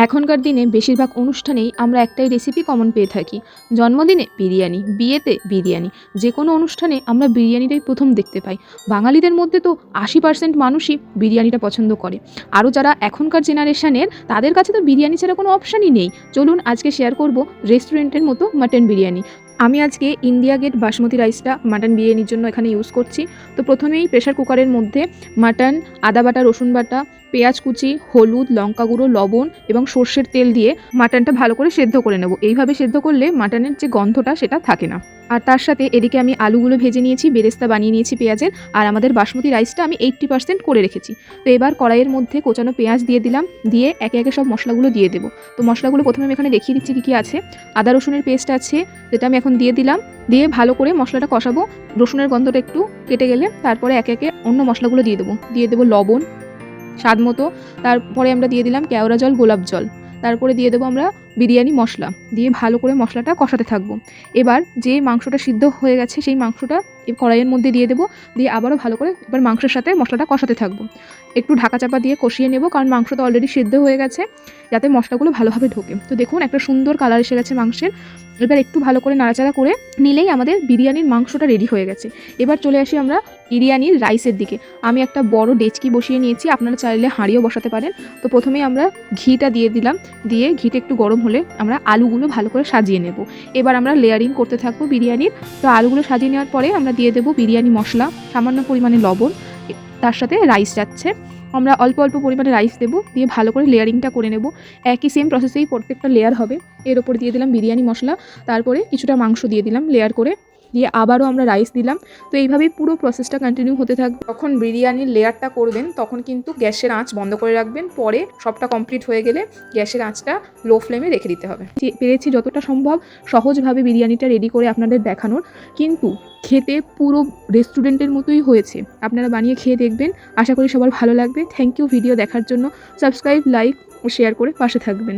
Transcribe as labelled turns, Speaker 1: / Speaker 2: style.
Speaker 1: এখনকার দিনে বেশিরভাগ অনুষ্ঠানেই আমরা একটাই রেসিপি কমন পেয়ে থাকি। জন্মদিনে বিরিয়ানি, বিয়েতে বিরিয়ানি। যে কোনো অনুষ্ঠানে আমরা বিরিয়ানিটাই প্রথম দেখতে পাই। বাঙালিদের মধ্যে তো ৮০% মানুষই বিরিয়ানিটা পছন্দ করে। আরও যারা এখনকার জেনারেশনের তাদের কাছে তো বিরিয়ানি ছাড়া কোনো অপশানই নেই। চলুন আজকে শেয়ার করব রেস্টুরেন্টের মতো মাটন বিরিয়ানি। আমি আজকে ইন্ডিয়া গেট বাসমতি রাইসটা মাটন বিরিয়ানির জন্য এখানে ইউজ করছি। তো প্রথমেই প্রেসার কুকারের মধ্যে মাটন, আদা বাটা, রসুন বাটা, পেঁয়াজ কুচি, হলুদ, লঙ্কা গুঁড়ো, লবণ এবং সর্ষের তেল দিয়ে মাটনটা ভালো করে সেদ্ধ করে নেব। এইভাবে সেদ্ধ করলে মাটনের যে গন্ধটা সেটা থাকে না। আর তার সাথে এদিকে আমি আলুগুলো ভেজে নিয়েছি, বেরেস্তা বানিয়ে নিয়েছি পেঁয়াজের। আর আমাদের বাসমতি রাইসটা আমি 80% করে রেখেছি। তো এবার কড়াইয়ের মধ্যে কোচানো পেঁয়াজ দিয়ে দিলাম, দিয়ে একে একে সব মশলাগুলো দিয়ে দেবো। তো মশলাগুলো প্রথমে আমি এখানে দেখিয়ে দিচ্ছি কী আছে। আদা রসুনের পেস্ট আছে, যেটা আমি এখন দিয়ে দিলাম। দিয়ে ভালো করে মশলাটা কষাবো। রসুনের গন্ধটা একটু কেটে গেলে তারপরে একে একে অন্য মশলাগুলো দিয়ে দেবো লবণ স্বাদ মতো। তারপরে আমরা দিয়ে দিলাম কেওড়া জল, গোলাপ জল। তারপরে দিয়ে দেবো আমরা বিরিয়ানি মশলা, দিয়ে ভালো করে মশলাটা কষাতে থাকবো। এবার যে মাংসটা সিদ্ধ হয়ে গেছে সেই মাংসটা কড়াইয়ের মধ্যে দিয়ে দেবো, দিয়ে আবারও ভালো করে এবার মাংসের সাথে মশলাটা কষাতে থাকবো। একটু ঢাকা চাপা দিয়ে কষিয়ে নেব, কারণ মাংসটা অলরেডি সিদ্ধ হয়ে গেছে, যাতে মশলাগুলো ভালোভাবে ঢোকে। তো দেখুন একটা সুন্দর কালার এসে গেছে মাংসের। এবার একটু ভালো করে নাড়াচাড়া করে নিলেই আমাদের বিরিয়ানির মাংসটা রেডি হয়ে গেছে। এবার চলে আসি আমরা বিরিয়ানির রাইসের দিকে। আমি একটা বড় ডেচকি বসিয়ে নিয়েছি, আপনারা চাইলে হাঁড়িও বসাতে পারেন। তো প্রথমেই আমরা ঘিটা দিয়ে দিলাম, দিয়ে ঘিটা একটু গরম হলে আমরা আলুগুলো ভালো করে সাজিয়ে নেব। এবার আমরা লেয়ারিং করতে থাকবো বিরিয়ানির। তো আলুগুলো সাজিয়ে নেওয়ার পরে আমরা দিয়ে দেবো বিরিয়ানি মশলা, সামান্য পরিমাণে লবণ, তার সাথে রাইস যাচ্ছে। আমরা অল্প অল্প পরিমাণে রাইস দেবো, দিয়ে ভালো করে লেয়ারিংটা করে নেব। একই সেম প্রসেসেই প্রত্যেকটা লেয়ার হবে। এর ওপর দিয়ে দিলাম বিরিয়ানি মশলা, তারপরে কিছুটা মাংস দিয়ে দিলাম লেয়ার করে, দিয়ে আবারও আমরা রাইস দিলাম। তো এইভাবেই পুরো প্রসেসটা কন্টিনিউ হতে থাকবে। যখন বিরিয়ানির লেয়ারটা করবেন তখন কিন্তু গ্যাসের আঁচ বন্ধ করে রাখবেন। পরে সবটা কমপ্লিট হয়ে গেলে গ্যাসের আঁচটা লো ফ্লেমে রেখে দিতে হবে। পেরেছি যতটা সম্ভব সহজভাবে বিরিয়ানিটা রেডি করে আপনাদের দেখানোর, কিন্তু খেতে পুরো রেস্টুরেন্টের মতোই হয়েছে। আপনারা বানিয়ে খেয়ে দেখবেন, আশা করি সবার ভালো লাগবে। থ্যাংক ইউ ভিডিও দেখার জন্য। সাবস্ক্রাইব, লাইক ও শেয়ার করে পাশে থাকবেন।